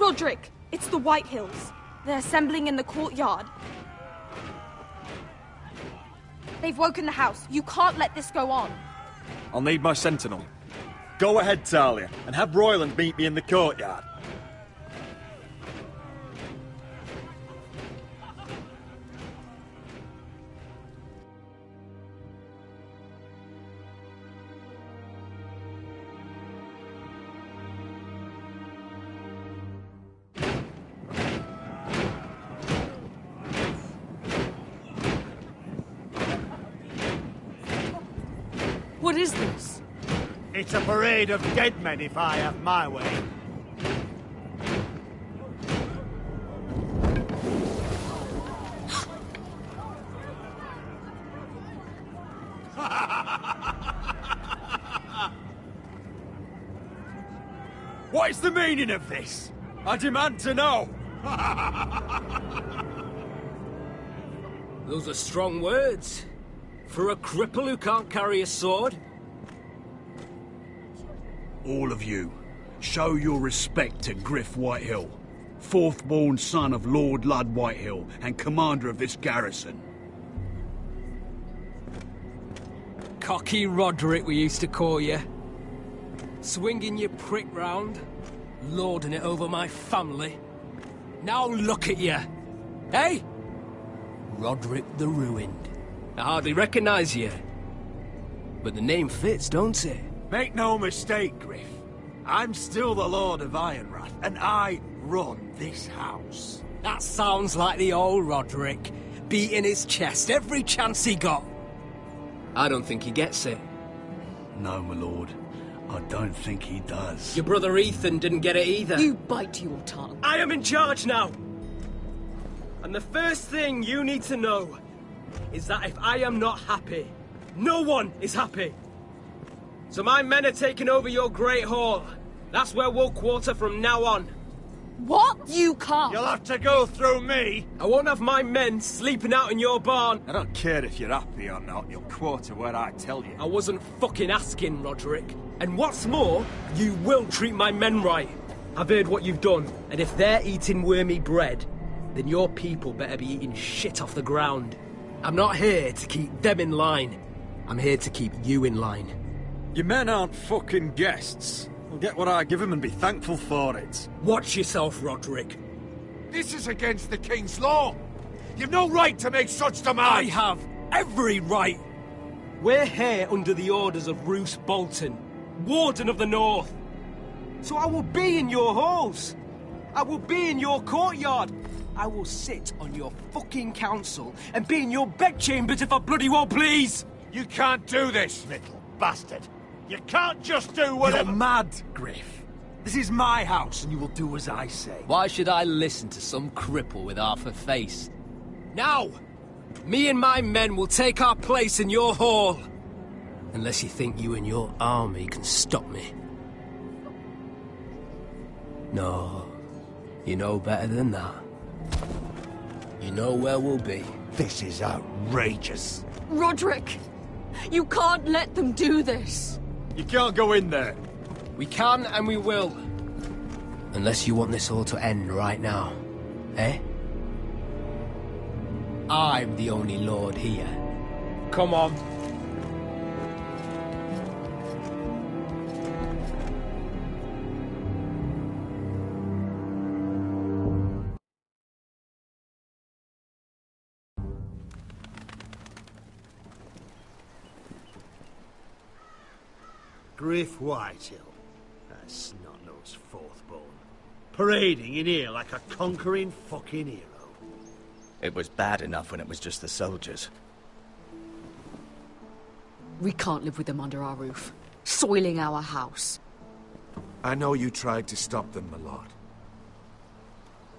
Roderick, it's the Whitehills. They're assembling in the courtyard. They've woken the house. You can't let this go on. I'll need my sentinel. Go ahead, Talia, and have Royland meet me in the courtyard. What is this? It's a parade of dead men if I have my way. What is the meaning of this? I demand to know! Those are strong words. For a cripple who can't carry a sword? All of you, show your respect to Griff Whitehill, fourth-born son of Lord Ludd Whitehill and commander of this garrison. Cocky Roderick, we used to call you. Swinging your prick round, lording it over my family. Now look at you. Hey? Roderick the Ruined. I hardly recognise you. But the name fits, don't it? Make no mistake, Griff. I'm still the Lord of Ironrath, and I run this house. That sounds like the old Roderick, beating his chest every chance he got. I don't think he gets it. No, my lord. I don't think he does. Your brother Ethan didn't get it either. You bite your tongue. I am in charge now! And the first thing you need to know is that if I am not happy, no one is happy. So my men are taking over your Great Hall. That's where we'll quarter from now on. What? You can't. You'll have to go through me. I won't have my men sleeping out in your barn. I don't care if you're happy or not, you'll quarter where I tell you. I wasn't fucking asking, Roderick. And what's more, you will treat my men right. I've heard what you've done, and if they're eating wormy bread, then your people better be eating shit off the ground. I'm not here to keep them in line. I'm here to keep you in line. Your men aren't fucking guests. I'll get what I give them and be thankful for it. Watch yourself, Roderick. This is against the King's law. You've no right to make such I demands. have every right. We're here under the orders of Roose Bolton, Warden of the North. So I will be in your halls. I will be in your courtyard. I will sit on your fucking council and be in your bedchambers if I bloody well please. You can't do this, little bastard. You can't just do whatever. You're mad, Griff. This is my house and you will do as I say. Why should I listen to some cripple with half a face? Now, me and my men will take our place in your hall. Unless you think you and your army can stop me. No, you know better than that. You know where we'll be. This is outrageous. Roderick, you can't let them do this. You can't go in there. We can and we will. Unless you want this all to end right now. Eh? I'm the only lord here. Come on. Griff Whitehill. That snot-nosed fourth-born. Parading in here like a conquering fucking hero. It was bad enough when it was just the soldiers. We can't live with them under our roof, soiling our house. I know you tried to stop them, my lord.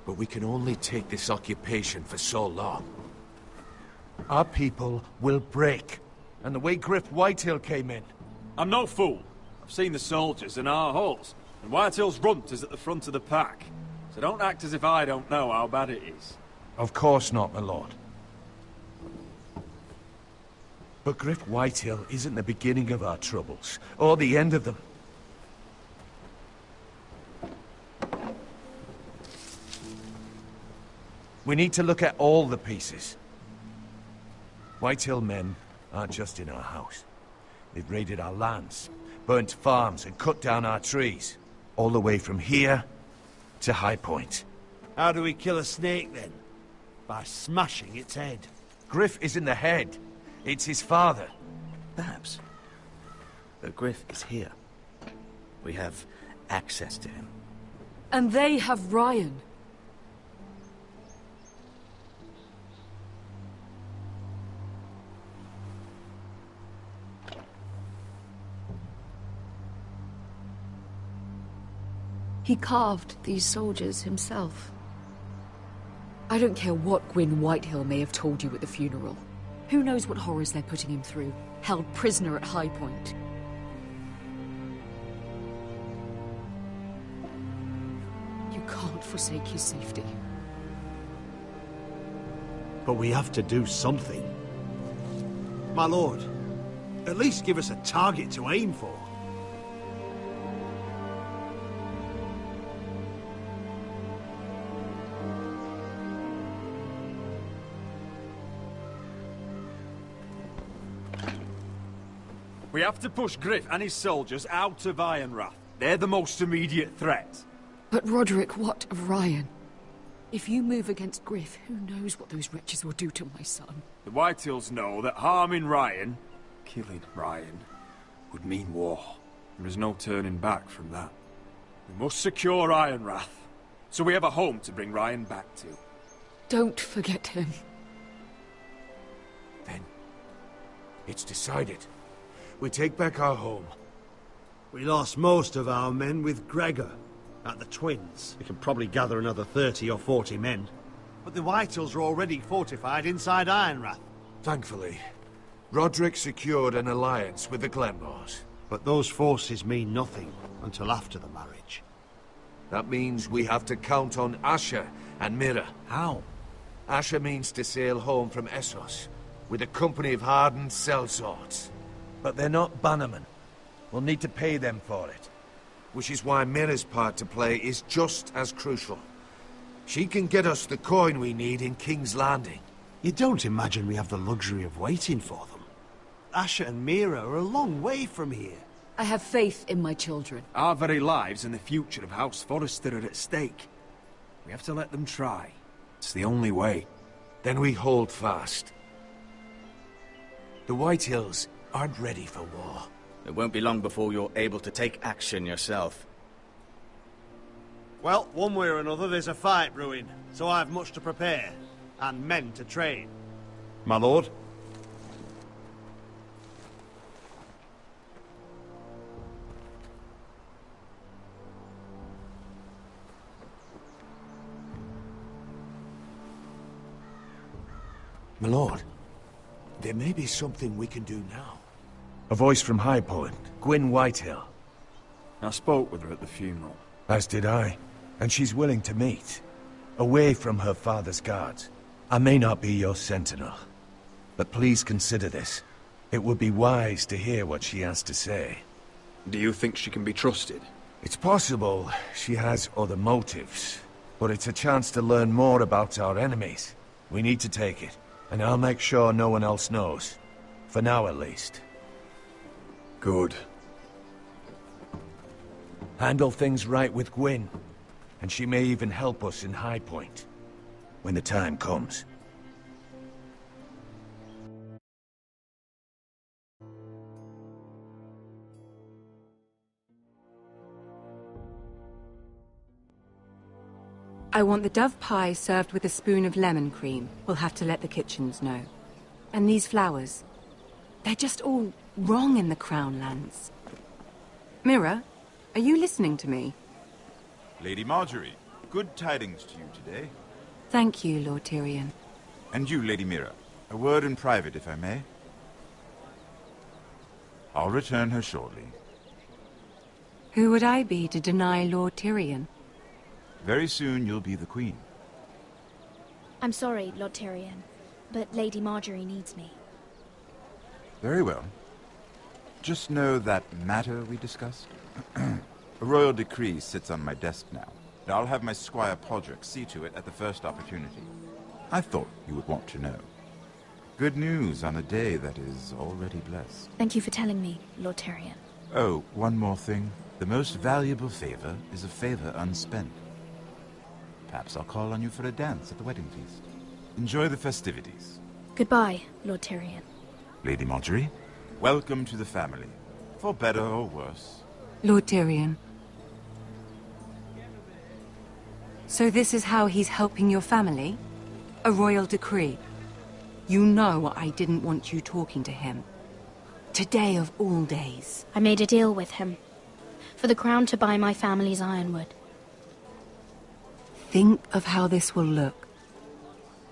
But we can only take this occupation for so long. Our people will break. And the way Griff Whitehill came in. I'm no fool. I've seen the soldiers in our halls, and Whitehill's runt is at the front of the pack. So don't act as if I don't know how bad it is. Of course not, my lord. But Griff Whitehill isn't the beginning of our troubles, or the end of them. We need to look at all the pieces. Whitehill men aren't just in our house. They've raided our lands, burnt farms and cut down our trees. All the way from here to High Point. How do we kill a snake, then? By smashing its head. Griff isn't the head. It's his father. Perhaps. But Griff is here. We have access to him. And they have Ryan. He carved these soldiers himself. I don't care what Gwyn Whitehill may have told you at the funeral. Who knows what horrors they're putting him through, held prisoner at High Point. You can't forsake his safety. But we have to do something. My lord, at least give us a target to aim for. We have to push Griff and his soldiers out of Ironrath. They're the most immediate threat. But Roderick, what of Ryan? If you move against Griff, who knows what those wretches will do to my son? The Whitehills know that harming Ryan, killing Ryan, would mean war. There is no turning back from that. We must secure Ironrath, so we have a home to bring Ryan back to. Don't forget him. Then, it's decided. We take back our home. We lost most of our men with Gregor at the Twins. We can probably gather another 30 or 40 men. But the Whitehills are already fortified inside Ironrath. Thankfully, Roderick secured an alliance with the Glenmores. But those forces mean nothing until after the marriage. That means we have to count on Asher and Mira. How? Asher means to sail home from Essos with a company of hardened sellswords. But they're not bannermen. We'll need to pay them for it. Which is why Mira's part to play is just as crucial. She can get us the coin we need in King's Landing. You don't imagine we have the luxury of waiting for them? Asher and Mira are a long way from here. I have faith in my children. Our very lives and the future of House Forrester are at stake. We have to let them try. It's the only way. Then we hold fast. The Whitehills aren't ready for war. It won't be long before you're able to take action yourself. Well, one way or another there's a fight brewing, so I've much to prepare, and men to train. My lord? My lord, there may be something we can do now. A voice from High Point, Gwyn Whitehill. I spoke with her at the funeral. As did I. And she's willing to meet. Away from her father's guards. I may not be your sentinel. But please consider this. It would be wise to hear what she has to say. Do you think she can be trusted? It's possible she has other motives. But it's a chance to learn more about our enemies. We need to take it. And I'll make sure no one else knows. For now, at least. Good. Handle things right with Gwyn. And she may even help us in High Point. When the time comes. I want the dove pie served with a spoon of lemon cream. We'll have to let the kitchens know. And these flowers. They're just all wrong in the Crown lands. Mira, are you listening to me? Lady Marjorie, good tidings to you today. Thank you, Lord Tyrion. And you, Lady Mira. A word in private, if I may. I'll return her shortly. Who would I be to deny Lord Tyrion? Very soon you'll be the Queen. I'm sorry, Lord Tyrion, but Lady Marjorie needs me. Very well. Just know that matter we discussed? A royal decree sits on my desk now. I'll have my Squire Podrick see to it at the first opportunity. I thought you would want to know. Good news on a day that is already blessed. Thank you for telling me, Lord Tyrion. Oh, one more thing. The most valuable favor is a favor unspent. Perhaps I'll call on you for a dance at the wedding feast. Enjoy the festivities. Goodbye, Lord Tyrion. Lady Marjorie, welcome to the family. For better or worse. Lord Tyrion. So this is how he's helping your family? A royal decree? You know I didn't want you talking to him. Today of all days. I made a deal with him. For the crown to buy my family's ironwood. Think of how this will look.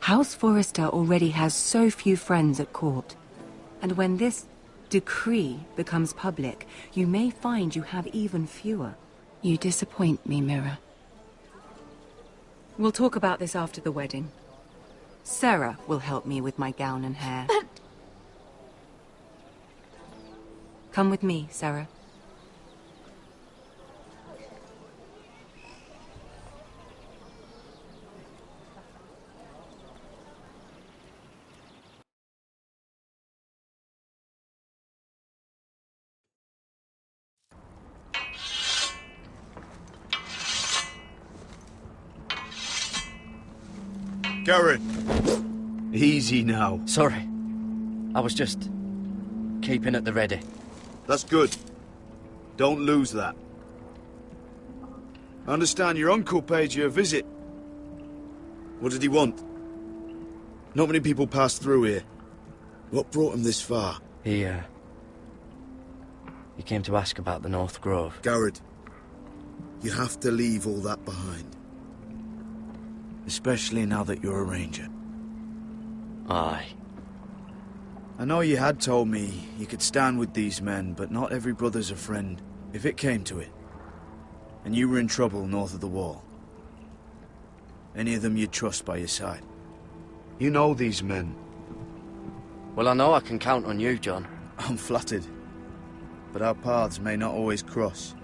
House Forrester already has so few friends at court. And when this decree becomes public, you may find you have even fewer. You disappoint me, Mira. We'll talk about this after the wedding. Sarah will help me with my gown and hair. But... Come with me, Sarah. Garrett! Easy now. Sorry. I was just keeping at the ready. That's good. Don't lose that. I understand your uncle paid you a visit. What did he want? Not many people pass through here. What brought him this far? He came to ask about the North Grove. Garrett, you have to leave all that behind. Especially now that you're a ranger. Aye. I know you had told me you could stand with these men, but not every brother's a friend, if it came to it. And you were in trouble north of the wall. Any of them you'd trust by your side. You know these men. Well, I know I can count on you, John. I'm flattered. But our paths may not always cross.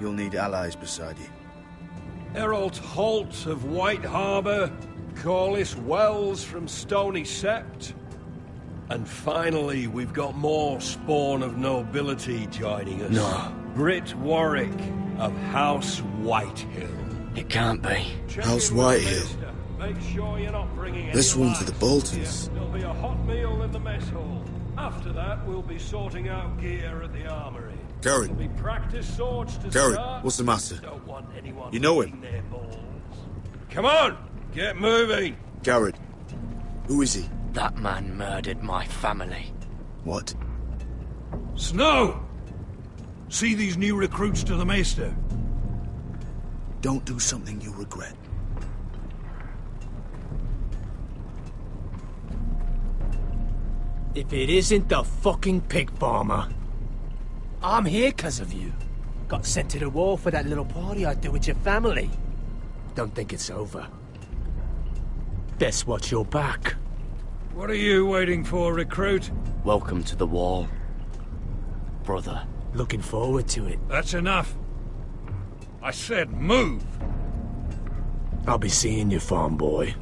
You'll need allies beside you. Harold Holt of White Harbour, Corlys Wells from Stony Sept. And finally, we've got more spawn of nobility joining us. No. Britt Warwick of House Whitehill. It can't be. House Whitehill? Make sure you're not bringing This any one's for the Boltons. There'll be a hot meal in the mess hall. After that, we'll be sorting out gear at the armory. Garrett. There'll be practice swords to Garrett, start. what's the matter? Don't want anyone You know him? their balls. Come on, get moving. Garrett. Who is he? That man murdered my family. What? Snow! See these new recruits to the Maester? Don't do something you'll regret. If it isn't the fucking pig farmer. I'm here 'cause of you. Got sent to the wall for that little party I did with your family. Don't think it's over. Best watch your back. What are you waiting for, recruit? Welcome to the wall, brother. Looking forward to it. That's enough. I said move. I'll be seeing you, farm boy.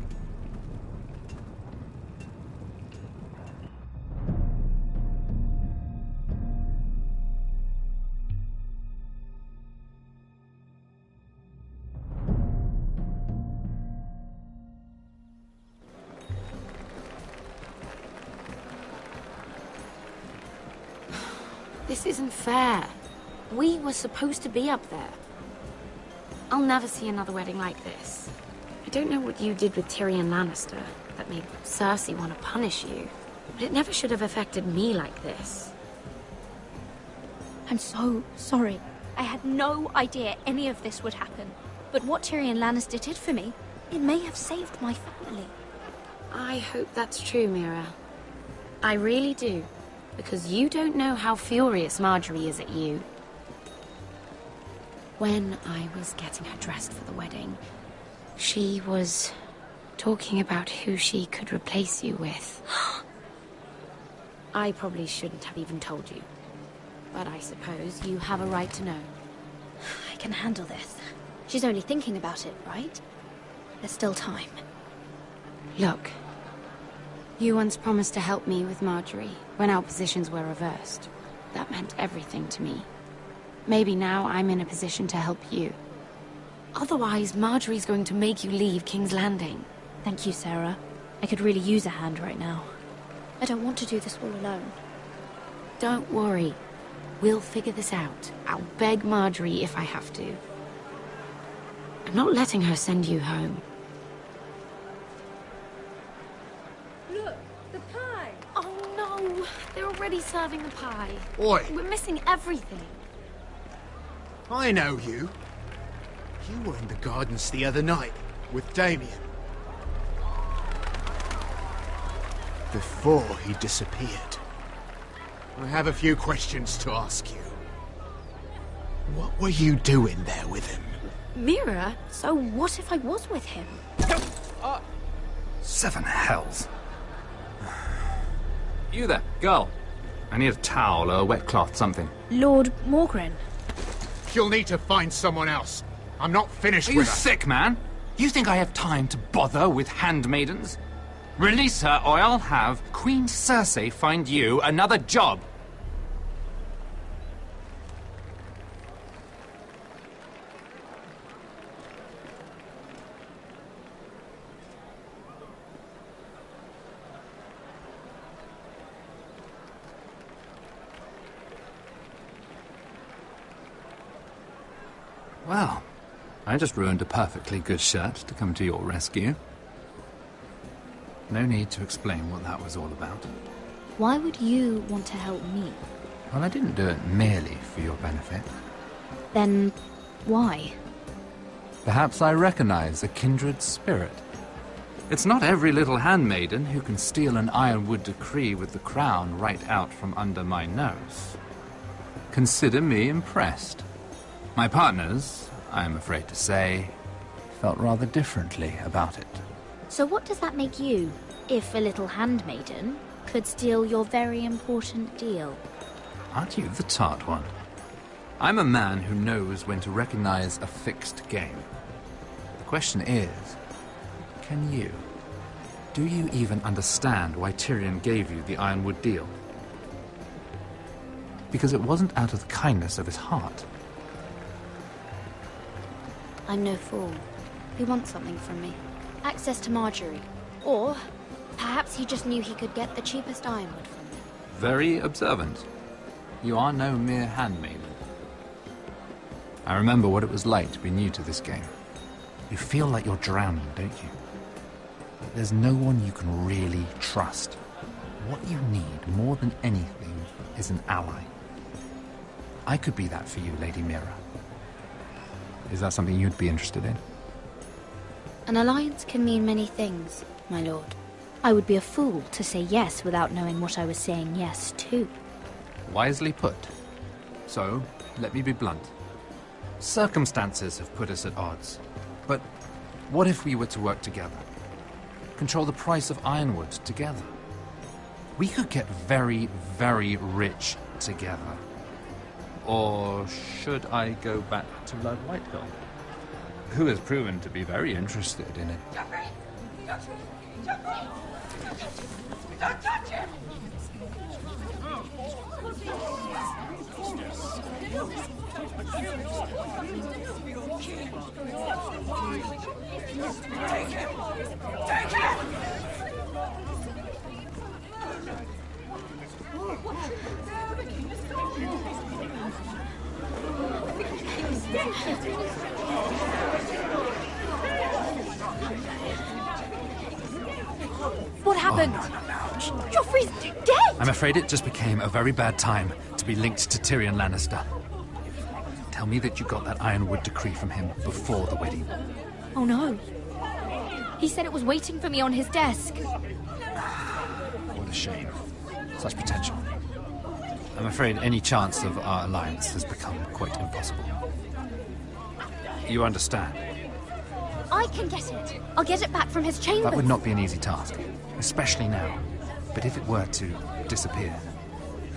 This isn't fair. We were supposed to be up there. I'll never see another wedding like this. I don't know what you did with Tyrion Lannister that made Cersei want to punish you, but it never should have affected me like this. I'm so sorry. I had no idea any of this would happen. But what Tyrion Lannister did for me, it may have saved my family. I hope that's true, Mira. I really do. Because you don't know how furious Marjorie is at you. When I was getting her dressed for the wedding, she was talking about who she could replace you with. I probably shouldn't have even told you. But I suppose you have a right to know. I can handle this. She's only thinking about it, right? There's still time. Look, you once promised to help me with Marjorie when our positions were reversed. That meant everything to me. Maybe now I'm in a position to help you. Otherwise, Marjorie's going to make you leave King's Landing. Thank you, Sarah. I could really use a hand right now. I don't want to do this all alone. Don't worry. We'll figure this out. I'll beg Marjorie if I have to. I'm not letting her send you home. Look, the pie! Oh no! They're already serving the pie. Oi! We're missing everything. I know you. You were in the gardens the other night with Damien. Before he disappeared. I have a few questions to ask you. What were you doing there with him? Mira? So what if I was with him? Seven hells. You there, girl. I need a towel or a wet cloth, something. Lord Morgren. You'll need to find someone else. I'm not finished Are you with her. sick, man? You think I have time to bother with handmaidens? Release her, or I'll have Queen Cersei find you another job. Well, I just ruined a perfectly good shirt to come to your rescue. No need to explain what that was all about. Why would you want to help me? Well, I didn't do it merely for your benefit. Then why? Perhaps I recognize a kindred spirit. It's not every little handmaiden who can steal an Ironwood decree with the crown right out from under my nose. Consider me impressed. My partners, I am afraid to say, felt rather differently about it. So what does that make you, if a little handmaiden could steal your very important deal? Aren't you the tart one? I'm a man who knows when to recognize a fixed game. The question is, can you? Do you even understand why Tyrion gave you the Ironwood deal? Because it wasn't out of the kindness of his heart. I'm no fool. He wants something from me. Access to Marjorie. Or perhaps he just knew he could get the cheapest ironwood from me. Very observant. You are no mere handmaiden. I remember what it was like to be new to this game. You feel like you're drowning, don't you? There's no one you can really trust. What you need more than anything is an ally. I could be that for you, Lady Mira. Is that something you'd be interested in? An alliance can mean many things, my lord. I would be a fool to say yes without knowing what I was saying yes to. Wisely put. So, let me be blunt. Circumstances have put us at odds. But what if we were to work together? Control the price of Ironwood together? We could get very, very rich together. Or should I go back to Lord Whitehill, who has proven to be very interested in it? Don't touch him! Take him! Take him! What happened? Joffrey's dead! I'm afraid it just became a very bad time to be linked to Tyrion Lannister. Tell me that you got that Ironwood decree from him before the wedding. Oh no. He said it was waiting for me on his desk. What a shame. Such potential. I'm afraid any chance of our alliance has become quite impossible. You understand? I can get it. I'll get it back from his chambers. That would not be an easy task, especially now. But if it were to disappear,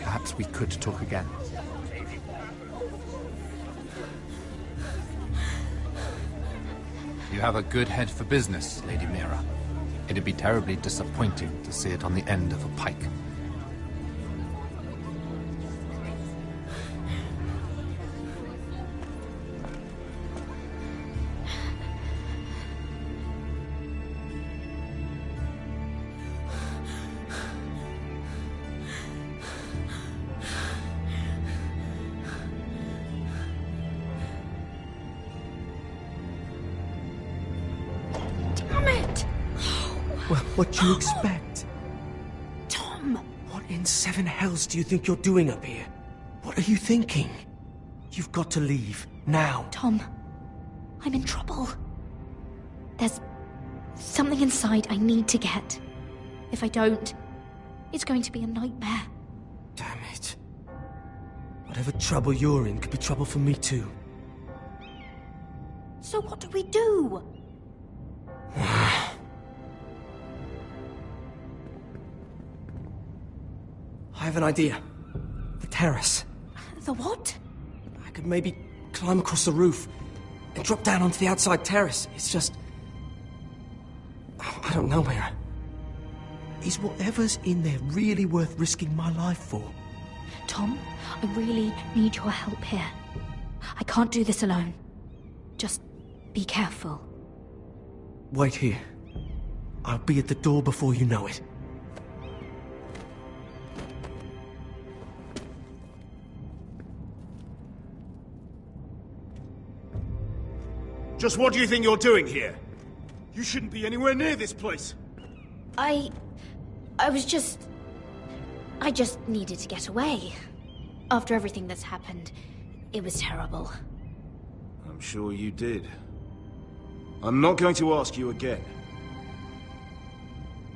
perhaps we could talk again. You have a good head for business, Lady Mira. It'd be terribly disappointing to see it on the end of a pike. Well, what do you expect? Tom! What in seven hells do you think you're doing up here? What are you thinking? You've got to leave, now. Tom, I'm in trouble. There's something inside I need to get. If I don't, it's going to be a nightmare. Damn it. Whatever trouble you're in could be trouble for me too. So what do we do? I have an idea. The terrace. The what? I could maybe climb across the roof and drop down onto the outside terrace. It's just... I don't know, Mira. Is whatever's in there really worth risking my life for? Tom, I really need your help here. I can't do this alone. Just be careful. Wait here. I'll be at the door before you know it. Just what do you think you're doing here? You shouldn't be anywhere near this place. I just needed to get away. After everything that's happened, it was terrible. I'm sure you did. I'm not going to ask you again.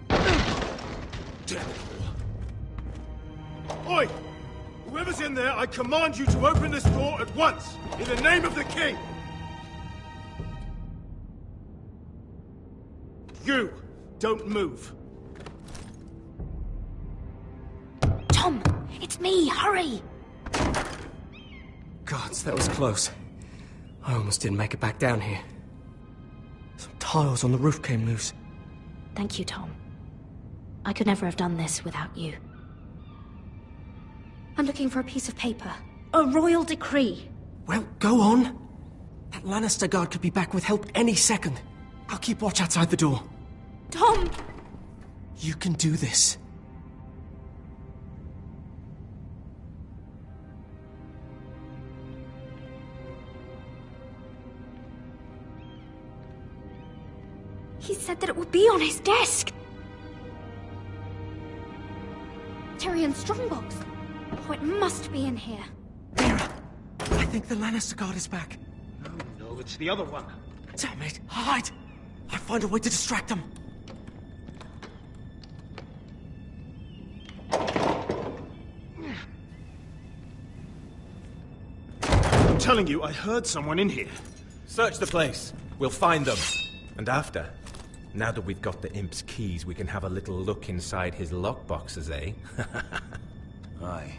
Damn it all. Oi! Whoever's in there, I command you to open this door at once, in the name of the king! You, don't move. Tom, it's me, hurry! Gods, that was close. I almost didn't make it back down here. Some tiles on the roof came loose. Thank you, Tom. I could never have done this without you. I'm looking for a piece of paper. A royal decree. Well, go on. That Lannister guard could be back with help any second. I'll keep watch outside the door. Tom! You can do this. He said that it would be on his desk. Tyrion's strongbox. Oh, it must be in here. Mira, I think the Lannister guard is back. No, it's the other one. Damn it, hide! I'll find a way to distract them. I'm telling you, I heard someone in here. Search the place. We'll find them. And after, now that we've got the imp's keys, we can have a little look inside his lockboxes, eh? Aye.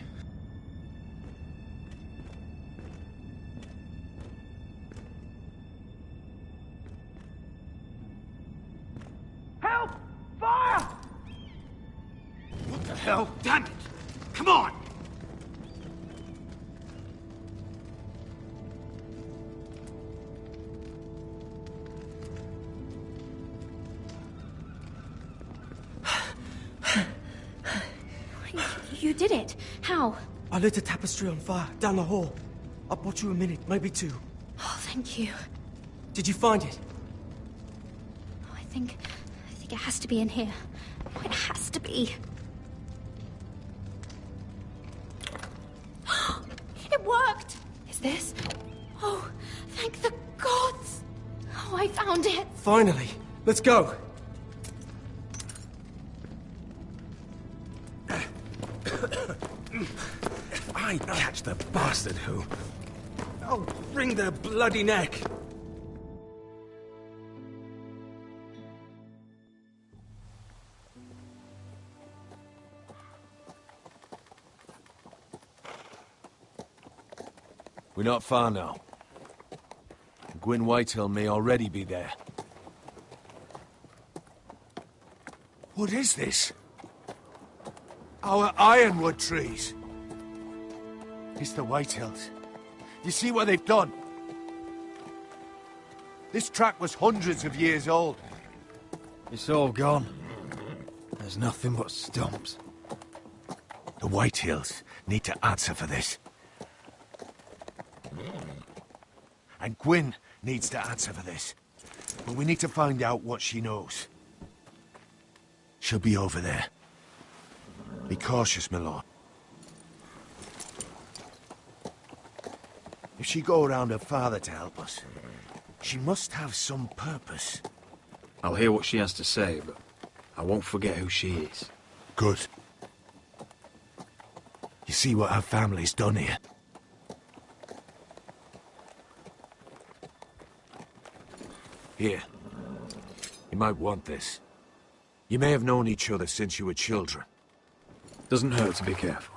Help! Fire! What the hell? Damn it! Come on! You did it. How? I lit a tapestry on fire down the hall. I bought you a minute, maybe two. Oh, thank you. Did you find it? I think it has to be in here. Oh, it has to be. It worked! Is this? Oh, thank the gods! Oh, I found it! Finally! Let's go! I catch the bastard who... I'll wring their bloody neck! We're not far now. Gwyn Whitehill may already be there. What is this? Our ironwood trees. It's the Whitehills. You see what they've done? This track was hundreds of years old. It's all gone. There's nothing but stumps. The Whitehills need to answer for this. And Gwyn needs to answer for this. But we need to find out what she knows. She'll be over there. Be cautious, my lord. If she go around her father to help us, she must have some purpose. I'll hear what she has to say, but I won't forget who she is. Good. You see what our family's done here? Here. You might want this. You may have known each other since you were children. Doesn't hurt to be careful.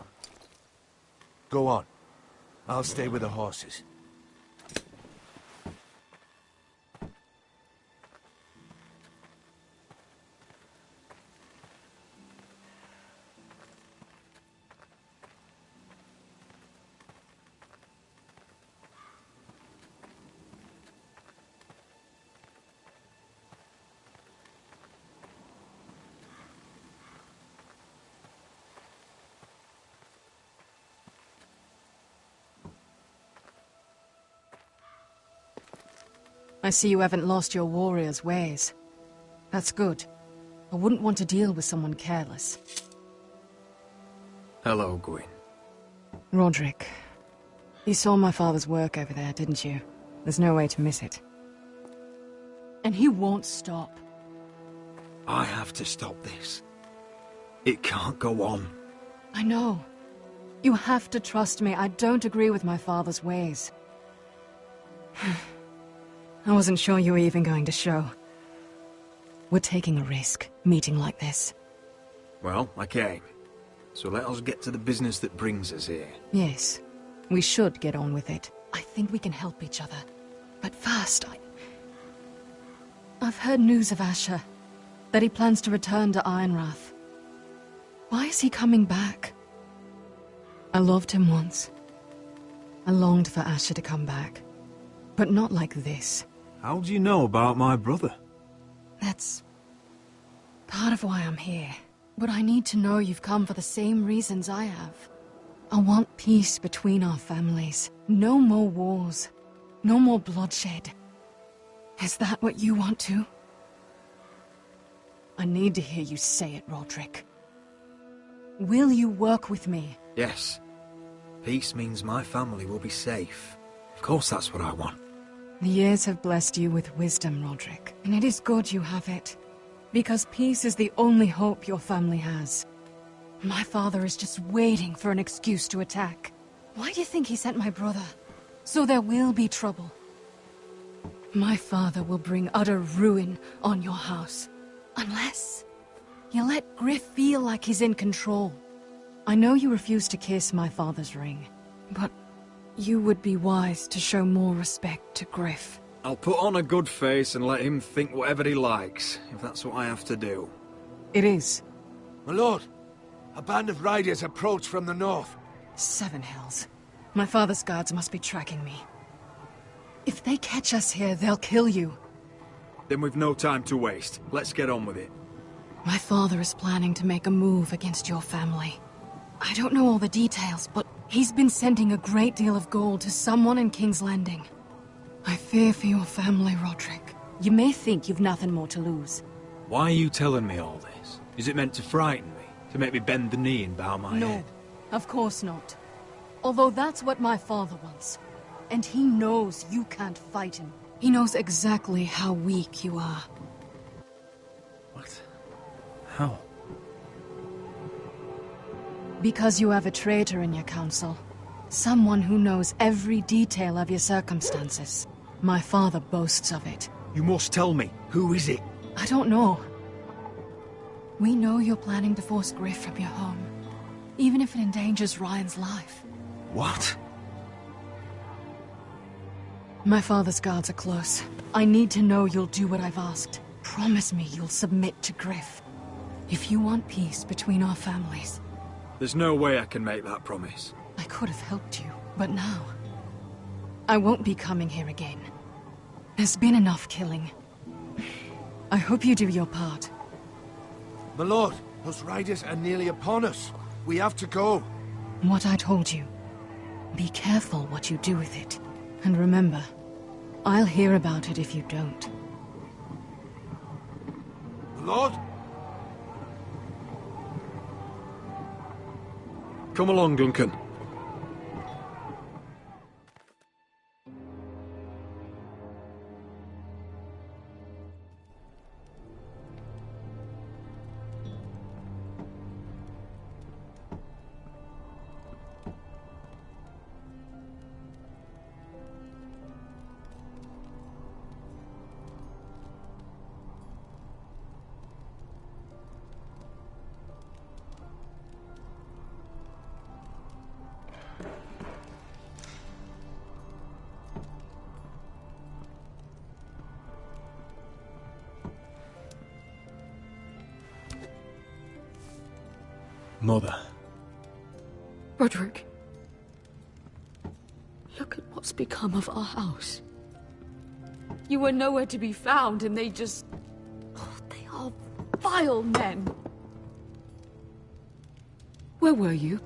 Go on. I'll stay with the horses. I see you haven't lost your warrior's ways. That's good. I wouldn't want to deal with someone careless. Hello, Gwyn. Roderick. You saw my father's work over there, didn't you? There's no way to miss it. And he won't stop. I have to stop this. It can't go on. I know. You have to trust me. I don't agree with my father's ways. I wasn't sure you were even going to show. We're taking a risk, meeting like this. Well, I came. So let us get to the business that brings us here. Yes, we should get on with it. I think we can help each other. But first, I've heard news of Asher. That he plans to return to Ironrath. Why is he coming back? I loved him once. I longed for Asher to come back. But not like this. How do you know about my brother? That's part of why I'm here. But I need to know you've come for the same reasons I have. I want peace between our families. No more wars. No more bloodshed. Is that what you want too? I need to hear you say it, Roderick. Will you work with me? Yes. Peace means my family will be safe. Of course that's what I want. The years have blessed you with wisdom, Roderick, and it is good you have it. Because peace is the only hope your family has. My father is just waiting for an excuse to attack. Why do you think he sent my brother? So there will be trouble. My father will bring utter ruin on your house. Unless you let Griff feel like he's in control. I know you refuse to kiss my father's ring, but you would be wise to show more respect to Griff. I'll put on a good face and let him think whatever he likes, if that's what I have to do. It is. My lord, a band of riders approach from the north. Seven Hells. My father's guards must be tracking me. If they catch us here, they'll kill you. Then we've no time to waste. Let's get on with it. My father is planning to make a move against your family. I don't know all the details, but he's been sending a great deal of gold to someone in King's Landing. I fear for your family, Roderick. You may think you've nothing more to lose. Why are you telling me all this? Is it meant to frighten me? To make me bend the knee and bow my head? No, of course not. Although that's what my father wants. And he knows you can't fight him. He knows exactly how weak you are. What? How? Because you have a traitor in your council. Someone who knows every detail of your circumstances. My father boasts of it. You must tell me. Who is it? I don't know. We know you're planning to force Griff from your home. Even if it endangers Ryan's life. What? My father's guards are close. I need to know you'll do what I've asked. Promise me you'll submit to Griff. If you want peace between our families, There's no way I can make that promise. I could have helped you, but now... I won't be coming here again. There's been enough killing. I hope you do your part. My lord, those riders are nearly upon us. We have to go. What I told you. Be careful what you do with it. And remember, I'll hear about it if you don't. My lord? Come along, Duncan. Mother. Roderick. Look at what's become of our house. You were nowhere to be found, and they just... Oh, they are vile men. Where were you?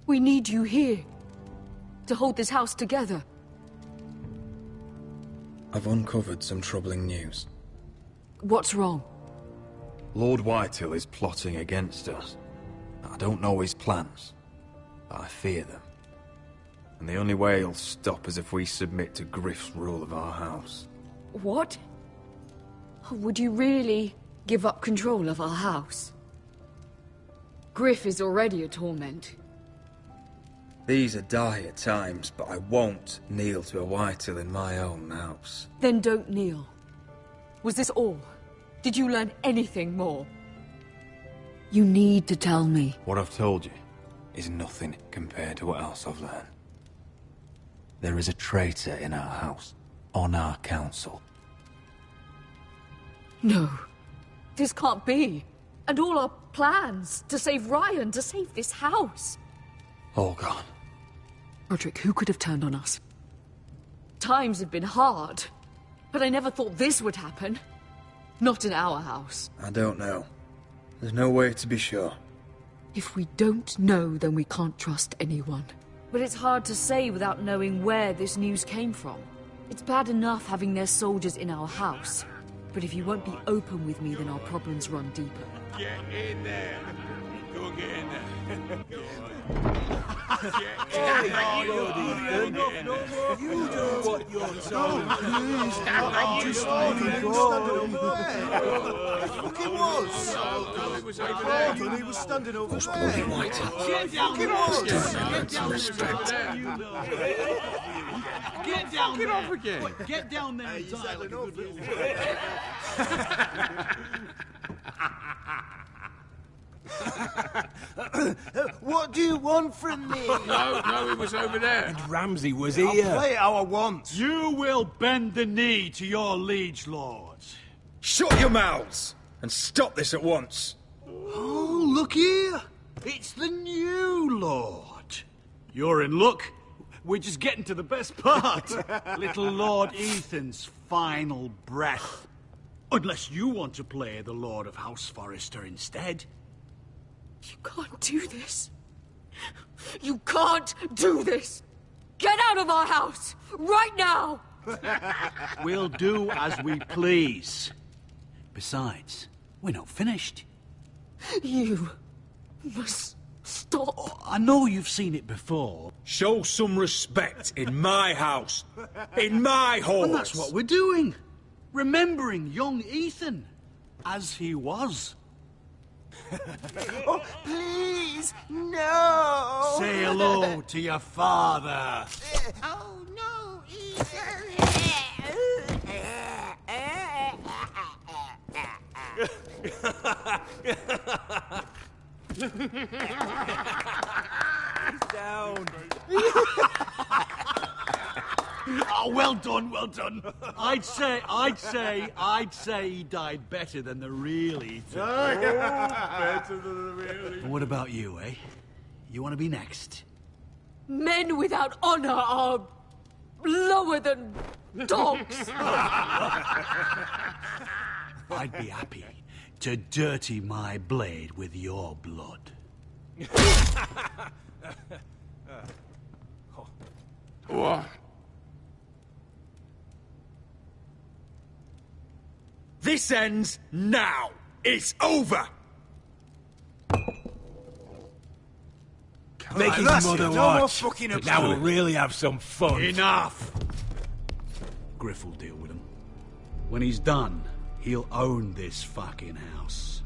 We need you here. To hold this house together. I've uncovered some troubling news. What's wrong? Lord Whitehill is plotting against us. I don't know his plans, but I fear them. And the only way he'll stop is if we submit to Griff's rule of our house. What? Would you really give up control of our house? Griff is already a torment. These are dire times, but I won't kneel to a Whitehill in my own house. Then don't kneel. Was this all? Did you learn anything more? You need to tell me. What I've told you is nothing compared to what else I've learned. There is a traitor in our house, on our council. No. This can't be. And all our plans to save Ryan, to save this house. All gone. Roderick, who could have turned on us? Times have been hard, but I never thought this would happen. Not in our house. I don't know. There's no way to be sure. If we don't know, then we can't trust anyone. But it's hard to say without knowing where this news came from. It's bad enough having their soldiers in our house. But if you won't be open with me, then our problems run deeper. Get in there. Go get in there. You do what you're told. I'm just fucking fucking was. I thought he was standing over Those bloody Whitehill. Get down there. Get down respect. Get down there. Off again. Get down there and die like a good little What do you want from me? No, it was over there. And Ramsay was I'll here. play how I want. You will bend the knee to your liege lord. Shut your mouths and stop this at once. Oh, look here. It's the new lord. You're in luck. We're just getting to the best part. Little Lord Ethan's final breath. Unless you want to play the Lord of House Forrester instead. You can't do this. You can't do this. Get out of our house, right now! We'll do as we please. Besides, we're not finished. You must stop. Oh, I know you've seen it before. Show some respect in my house. In my home. And that's what we're doing. Remembering young Ethan. As he was. Oh, please, no! Say hello to your father. Oh no, Ethan. Down. Oh, well done, well done. I'd say he died better than the real Ethan. Better than the real Ethan. What about you, eh? You want to be next? Men without honor are lower than dogs. I'd be happy to dirty my blade with your blood. What? This ends now! It's over! Make his mother No more watch. fucking up. Now we'll really have some fun. Enough! Griff will deal with him. When he's done, he'll own this fucking house.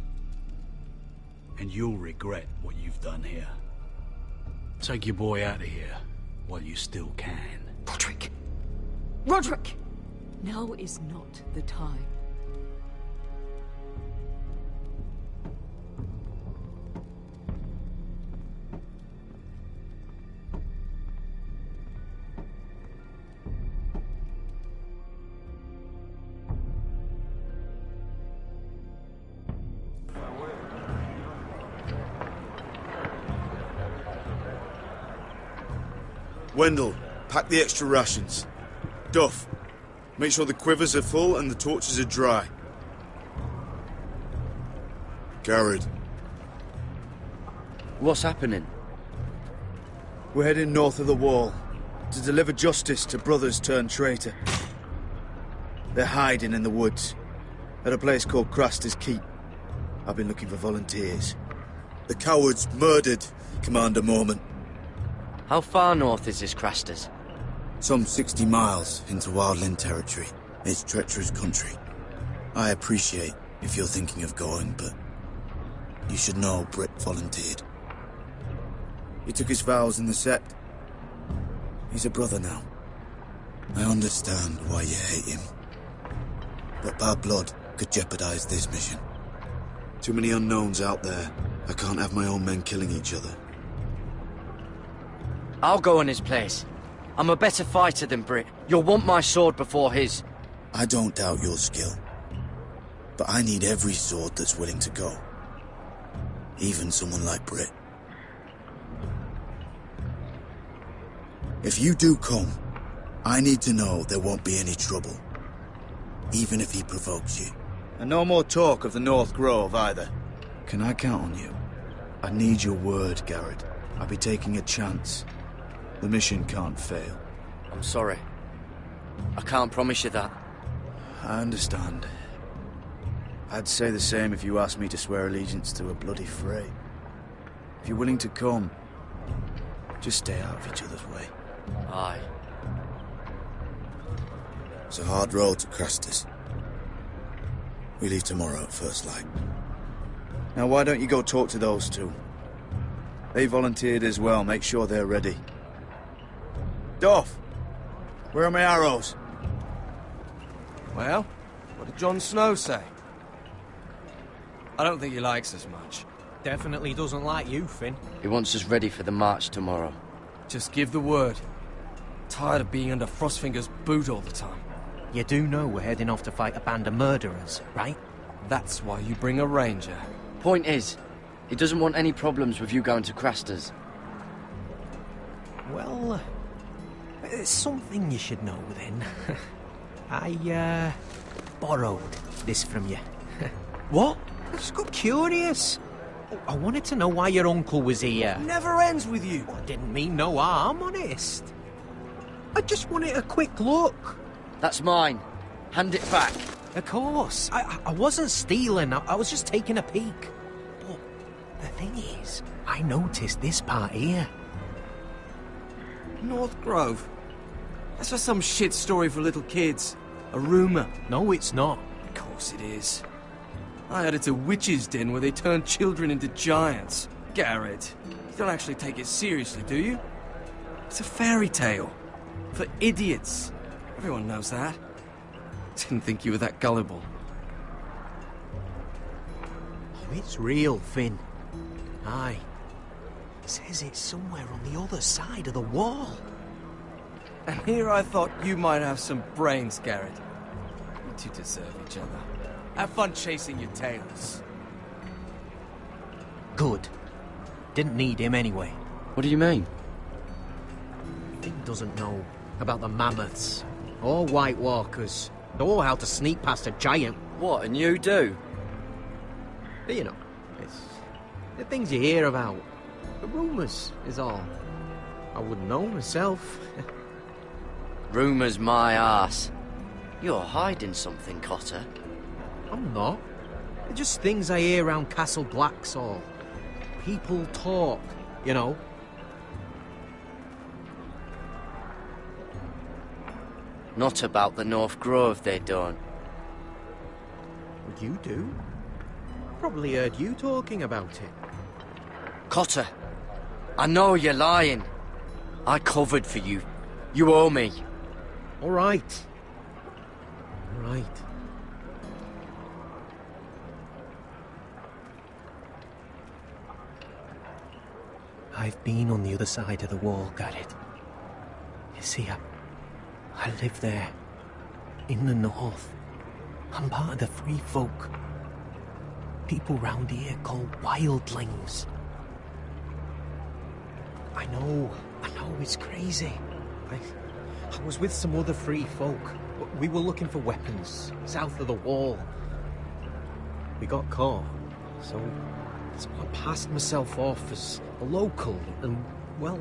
And you'll regret what you've done here. Take your boy out of here while you still can. Roderick! Roderick! Now is not the time. Wendell, pack the extra rations. Duff, make sure the quivers are full and the torches are dry. Garrett. What's happening? We're heading north of the wall to deliver justice to brothers turned traitor. They're hiding in the woods at a place called Craster's Keep. I've been looking for volunteers. The cowards murdered Commander Mormont. How far north is this Craster's? Some 60 miles into Wildland territory. It's treacherous country. I appreciate if you're thinking of going, but you should know Britt volunteered. He took his vows in the sect. He's a brother now. I understand why you hate him. But bad blood could jeopardize this mission. Too many unknowns out there. I can't have my own men killing each other. I'll go in his place. I'm a better fighter than Britt. You'll want my sword before his. I don't doubt your skill. But I need every sword that's willing to go. Even someone like Britt. If you do come, I need to know there won't be any trouble. Even if he provokes you. And no more talk of the North Grove either. Can I count on you? I need your word, Garrett. I'll be taking a chance. The mission can't fail. I'm sorry. I can't promise you that. I understand. I'd say the same if you asked me to swear allegiance to a bloody fray. If you're willing to come, just stay out of each other's way. Aye. It's a hard road to Craster's. We leave tomorrow at first light. Now why don't you go talk to those two? They volunteered as well. Make sure they're ready. Duff! Where are my arrows? Well, what did Jon Snow say? I don't think he likes us much. Definitely doesn't like you, Finn. He wants us ready for the march tomorrow. Just give the word. Tired of being under Frostfinger's boot all the time. You do know we're heading off to fight a band of murderers, right? That's why you bring a ranger. Point is, he doesn't want any problems with you going to Craster's. Well, there's something you should know then. I, borrowed this from you. What? I just got curious. I wanted to know why your uncle was here. Never ends with you. I didn't mean no harm, honest. I just wanted a quick look. That's mine. Hand it back. Of course. I wasn't stealing. I was just taking a peek. But the thing is, I noticed this part here. North Grove? That's just some shit story for little kids. A rumour. No, it's not. Of course it is. I heard it's a witch's den where they turn children into giants. Garrett, you don't actually take it seriously, do you? It's a fairy tale. For idiots. Everyone knows that. Didn't think you were that gullible. Oh, it's real, Finn. Aye. Says it's somewhere on the other side of the wall. And here I thought you might have some brains, Garrett. You two deserve each other. Have fun chasing your tails. Good. Didn't need him anyway. What do you mean? He doesn't know about the mammoths, or White Walkers, or how to sneak past a giant. What, and you do? But you know, it's the things you hear about. The rumours is all. I wouldn't know myself. Rumours my arse. You're hiding something, Cotter. I'm not. They're just things I hear around Castle Blacksall. People talk, you know. Not about the North Grove, they don't. Well, you do. Probably heard you talking about it. Cotter, I know you're lying. I covered for you. You owe me. All right. All right. I've been on the other side of the wall, Garrett. You see, I live there, in the north. I'm part of the free folk. People round here call wildlings. I know, it's crazy. I was with some other free folk. We were looking for weapons, south of the wall. We got caught, so I passed myself off as a local, and, well,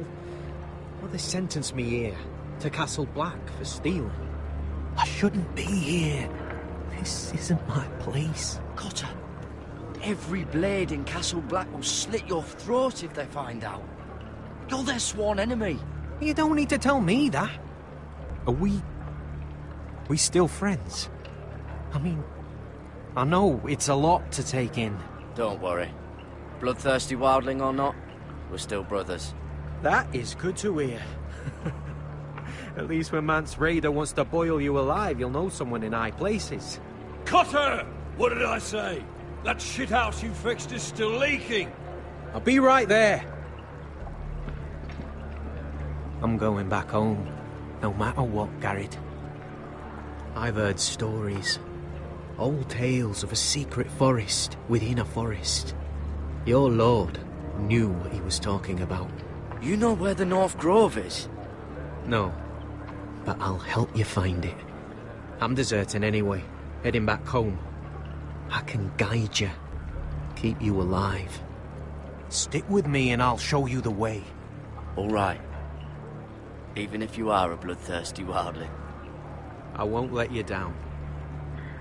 they sentenced me here, to Castle Black, for stealing. I shouldn't be here. This isn't my place. Cotter, every blade in Castle Black will slit your throat if they find out. You're their sworn enemy. You don't need to tell me that. Are we still friends? I mean, I know it's a lot to take in. Don't worry. Bloodthirsty wildling or not, we're still brothers. That is good to hear. At least when Mance Raider wants to boil you alive, you'll know someone in high places. Cotter! What did I say? That shithouse you fixed is still leaking! I'll be right there. I'm going back home, no matter what, Garrett. I've heard stories. Old tales of a secret forest within a forest. Your lord knew what he was talking about. You know where the North Grove is? No, but I'll help you find it. I'm deserting anyway, heading back home. I can guide you, keep you alive. Stick with me and I'll show you the way. All right. Even if you are a bloodthirsty wildling. I won't let you down.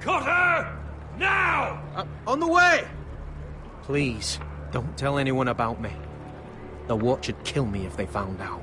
Cotter! Now! On the way! Please, don't tell anyone about me. The Watch would kill me if they found out.